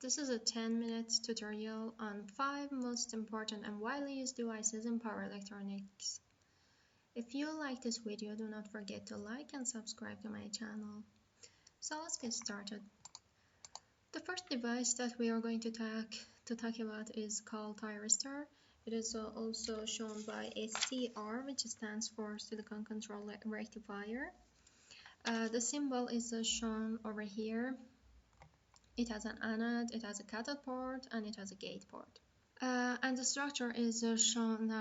This is a 10-minute tutorial on 5 most important and widely used devices in power electronics. If you like this video, do not forget to like and subscribe to my channel. So let's get started. The first device that we are going to talk about is called Thyristor. It is also shown by SCR, which stands for Silicon Control Rectifier. The symbol is shown over here. It has an anode, it has a cathode port, and it has a gate port. And the structure is shown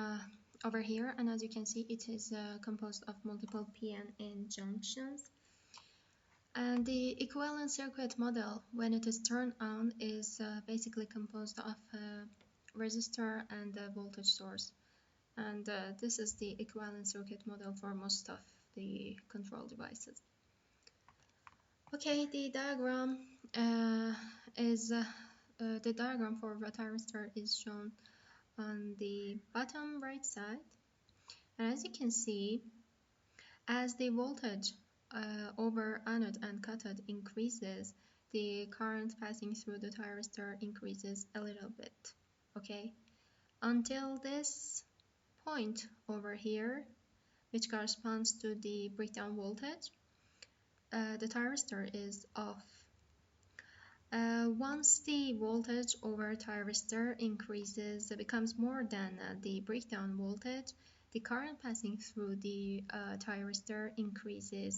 over here, and as you can see, it is composed of multiple PN junctions. And the equivalent circuit model, when it is turned on, is basically composed of a resistor and a voltage source. And this is the equivalent circuit model for most of the control devices. Okay, the diagram the diagram for the thyristor is shown on the bottom right side, and as you can see, as the voltage over anode and cathode increases, the current passing through the thyristor increases a little bit. Okay, until this point over here, which corresponds to the breakdown voltage, the thyristor is off. Once the voltage over thyristor increases, becomes more than the breakdown voltage, the current passing through the thyristor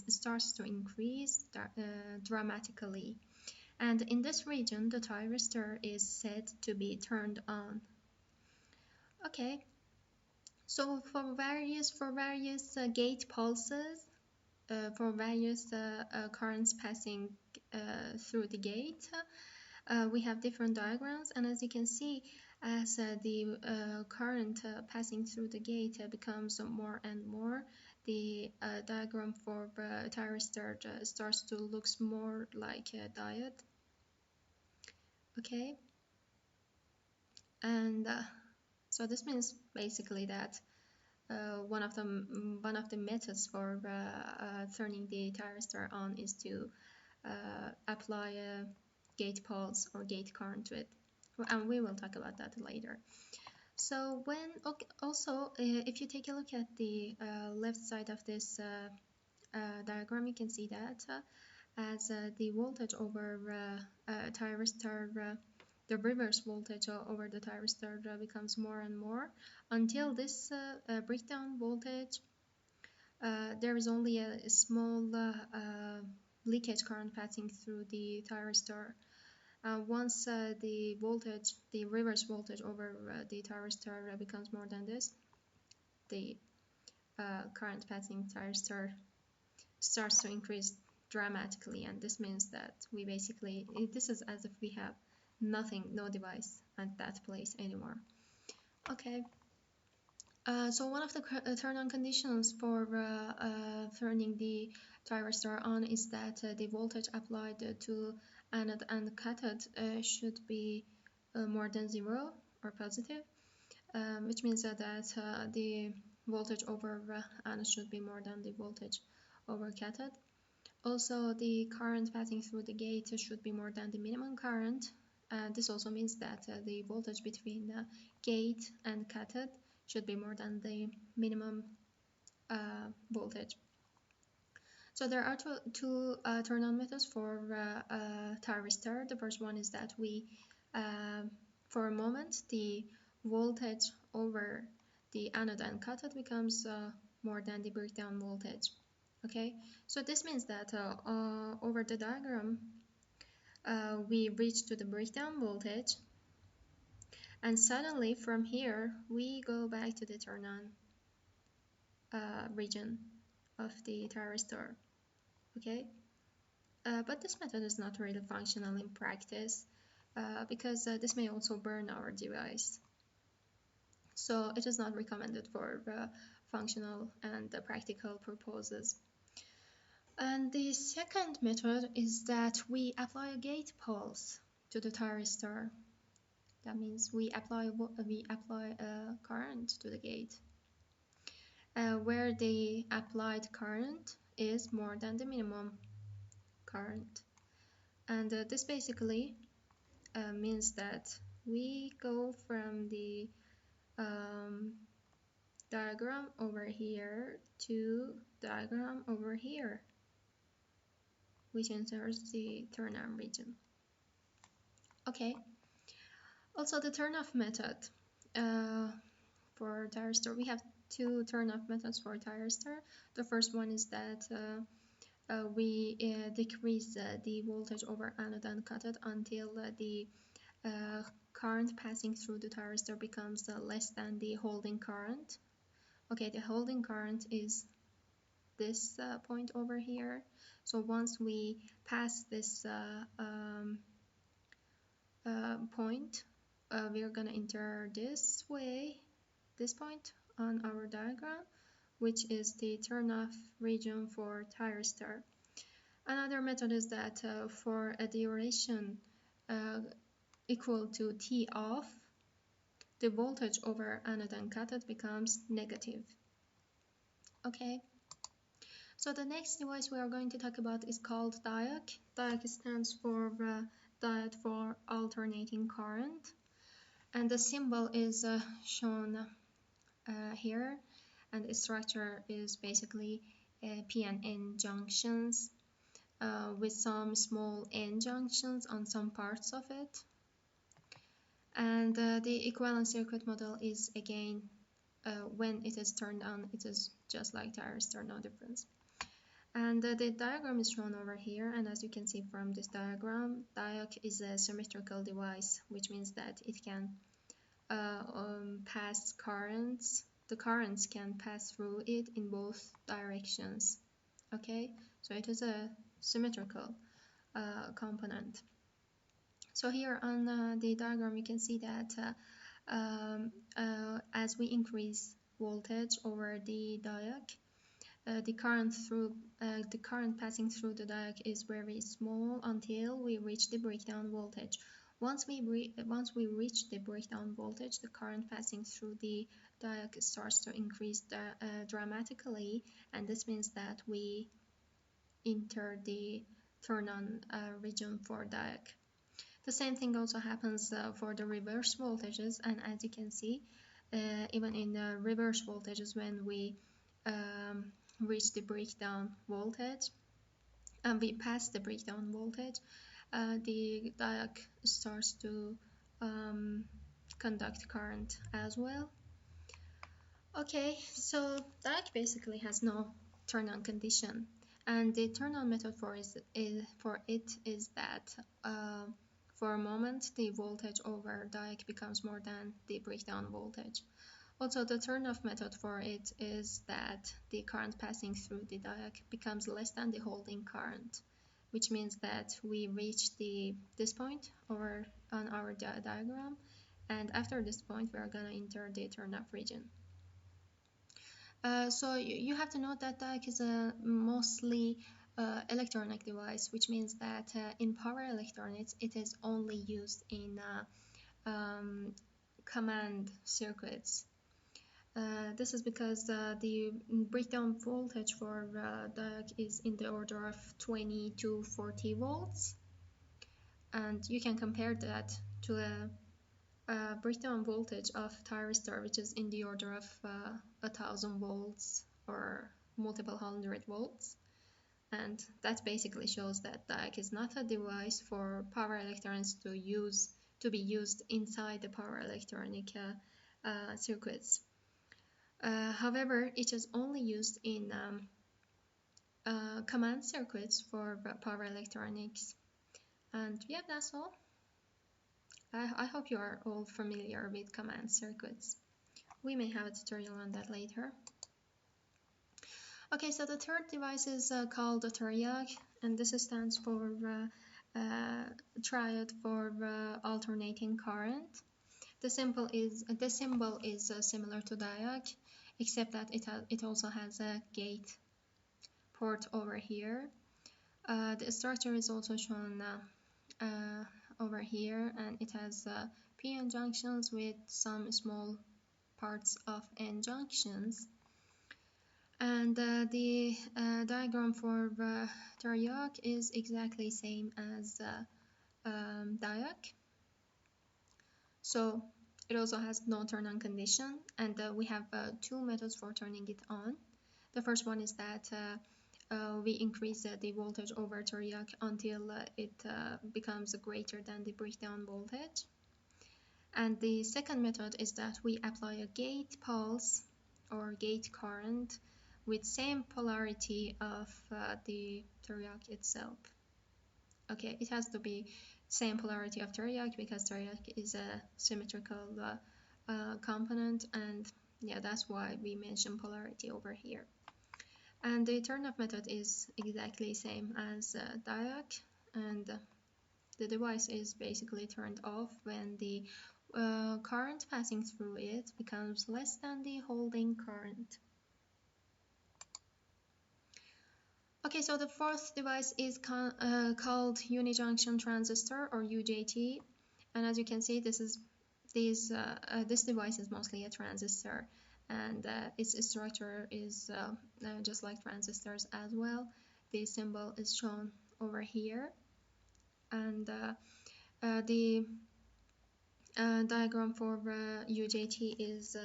starts to increase dramatically. And in this region, the thyristor is said to be turned on. Okay, so for various gate pulses, for various currents passing through the gate, we have different diagrams, and as you can see, as the current passing through the gate becomes more and more, the diagram for the thyristor starts to look more like a diode. Okay, and so this means basically that one of the methods for turning the thyristor on is to apply a gate pulse or gate current to it, and we will talk about that later. So if you take a look at the left side of this diagram, you can see that as the voltage over thyristor, the reverse voltage over the thyristor becomes more and more until this breakdown voltage. There is only a small leakage current passing through the thyristor. Once the reverse voltage over the thyristor becomes more than this, the current passing thyristor starts to increase dramatically, and this means that this is as if we have no device at that place anymore. Okay, so one of the turn-on conditions for turning the thyristor on is that the voltage applied to anode and cathode should be more than 0 or positive, which means that the voltage over anode should be more than the voltage over cathode. Also, the current passing through the gate should be more than the minimum current. This also means that the voltage between the gate and cathode should be more than the minimum voltage. So there are two turn-on methods for thyristor. The first one is that for a moment, the voltage over the anode and cathode becomes more than the breakdown voltage. Okay, so this means that over the diagram, we reach to the breakdown voltage, and suddenly from here we go back to the turn-on region of the thyristor. Okay, but this method is not really functional in practice because this may also burn our device. So it is not recommended for functional and practical purposes. And the second method is that we apply a gate pulse to the thyristor. That means we apply a current to the gate, where the applied current is more than the minimum current. And this basically means that we go from the diagram over here to diagram over here, which enters the turn-on region. Okay. Also, the turn-off method for Thyristor. We have two turn-off methods for Thyristor. The first one is that we decrease the voltage over anode and cathode until the current passing through the Thyristor becomes less than the holding current. Okay, the holding current is this point over here. So once we pass this point, we are going to enter this way, this point on our diagram, which is the turn-off region for Thyristor. Another method is that for a duration equal to T off, the voltage over anode and cathode becomes negative. Okay. So the next device we are going to talk about is called DIAC. DIAC stands for Diode for Alternating Current, and the symbol is shown here, and the structure is basically P and N junctions with some small N junctions on some parts of it. And the equivalent circuit model is again when it is turned on, it is just like Thyristor, no difference. And the diagram is shown over here, and as you can see from this diagram, DIAC is a symmetrical device, which means that it can pass currents. The currents can pass through it in both directions. Okay, so it is a symmetrical component. So here on the diagram, you can see that as we increase voltage over the DIAC, the current passing through the DIAC is very small until we reach the breakdown voltage. Once we reach the breakdown voltage, the current passing through the DIAC starts to increase dramatically, and this means that we enter the turn-on region for DIAC. The same thing also happens for the reverse voltages, and as you can see, even in the reverse voltages, when we reach the breakdown voltage and we pass the breakdown voltage, the DIAC starts to conduct current as well. Okay, so DIAC basically has no turn-on condition, and the turn-on method for it is that for a moment the voltage over DIAC becomes more than the breakdown voltage. Also, the turn-off method for it is that the current passing through the DIAC becomes less than the holding current, which means that we reach this point over on our diagram, and after this point we are going to enter the turn-off region. So you have to note that DIAC is a mostly electronic device, which means that in power electronics it is only used in command circuits. This is because the breakdown voltage for DIAC is in the order of 20 to 40 volts, and you can compare that to a breakdown voltage of Thyristor, which is in the order of 1000 volts or multiple 100 volts, and that basically shows that DIAC is not a device for power electronics to be used inside the power electronic circuits. However, it is only used in command circuits for power electronics. And yeah, that's all. I hope you are all familiar with command circuits. We may have a tutorial on that later. Okay, so the third device is called the TRIAC, and this stands for triode for alternating current. The symbol is similar to DIAC, except that it also has a gate port over here. The structure is also shown over here, and it has p-n junctions with some small parts of n junctions. And the diagram for TRIAC is exactly same as DIAC. So it also has no turn on condition, and we have two methods for turning it on. The first one is that we increase the voltage over TRIAC until it becomes greater than the breakdown voltage. And the second method is that we apply a gate pulse or gate current with same polarity of the TRIAC itself. Okay, it has to be same polarity of TRIAC because TRIAC is a symmetrical component, and yeah, that's why we mention polarity over here. And the turn-off method is exactly same as DIAC, and the device is basically turned off when the current passing through it becomes less than the holding current. Okay, so the fourth device is called Unijunction Transistor or UJT, and as you can see, this device is mostly a transistor, and its structure is just like transistors as well. The symbol is shown over here, and the diagram for UJT is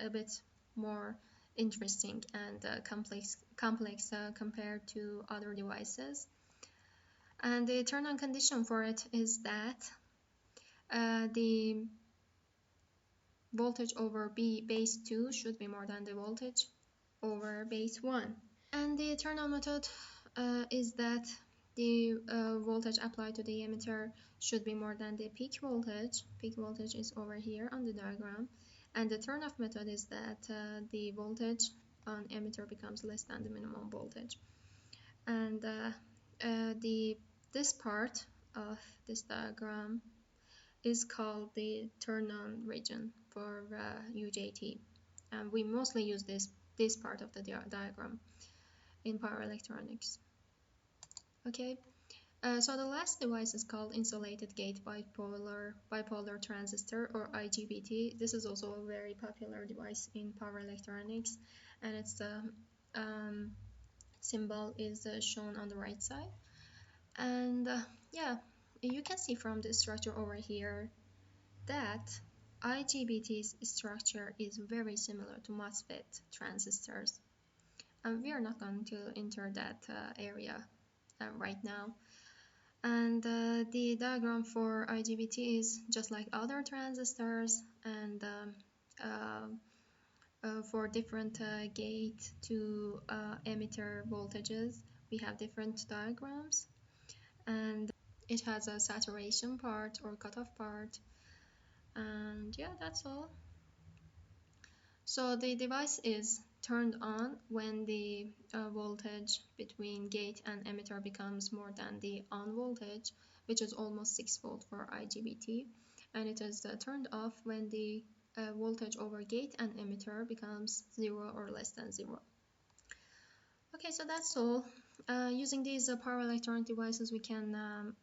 a bit more interesting and complex compared to other devices. And the turn-on condition for it is that the voltage over base 2 should be more than the voltage over base 1. And the turn-on method is that the voltage applied to the emitter should be more than the peak voltage. Peak voltage is over here on the diagram. And the turn-off method is that the voltage on emitter becomes less than the minimum voltage. And this part of this diagram is called the turn-on region for UJT. And we mostly use this part of the diagram in power electronics. Okay, so the last device is called Insulated Gate Bipolar Transistor or IGBT. This is also a very popular device in power electronics, and its symbol is shown on the right side. And yeah, you can see from the structure over here that IGBT's structure is very similar to MOSFET transistors. And we are not going to enter that area right now. And the diagram for IGBT is just like other transistors, and for different gate to emitter voltages, we have different diagrams, and it has a saturation part or cutoff part, and yeah, that's all. So the device is turned on when the voltage between gate and emitter becomes more than the on voltage, which is almost 6 volt for IGBT, and it is turned off when the voltage over gate and emitter becomes 0 or less than 0. Okay, so that's all. Using these power electronic devices, we can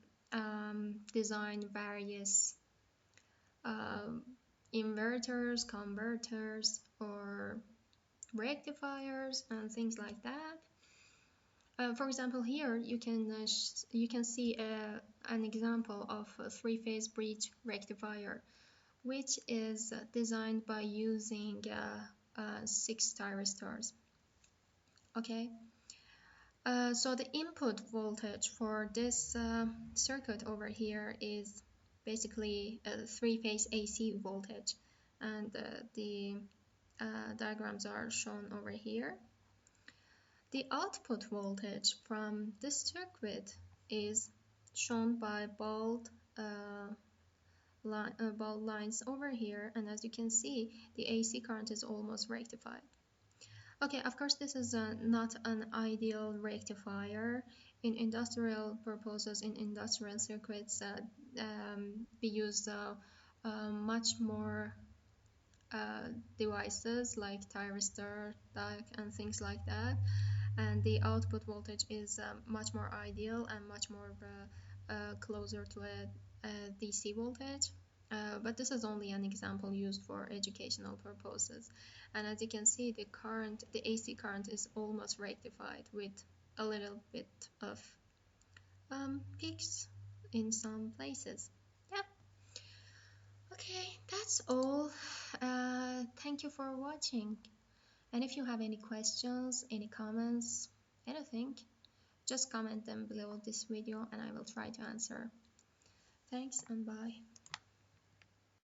design various inverters, converters, or rectifiers and things like that. For example, here you can see an example of a three-phase bridge rectifier, which is designed by using 6 thyristors. Okay. So the input voltage for this circuit over here is basically a 3-phase AC voltage, and the diagrams are shown over here. The output voltage from this circuit is shown by bold lines over here, and as you can see, the AC current is almost rectified. Okay, of course, this is not an ideal rectifier. In industrial purposes, in industrial circuits, we use much more devices like Thyristor, DIAC, and things like that. And the output voltage is much more ideal and much more closer to a DC voltage. But this is only an example used for educational purposes. And as you can see, the AC current is almost rectified with a little bit of peaks in some places. Yeah. Okay, that's all. Thank you for watching. And if you have any questions, any comments, anything, just comment them below this video and I will try to answer. Thanks and bye.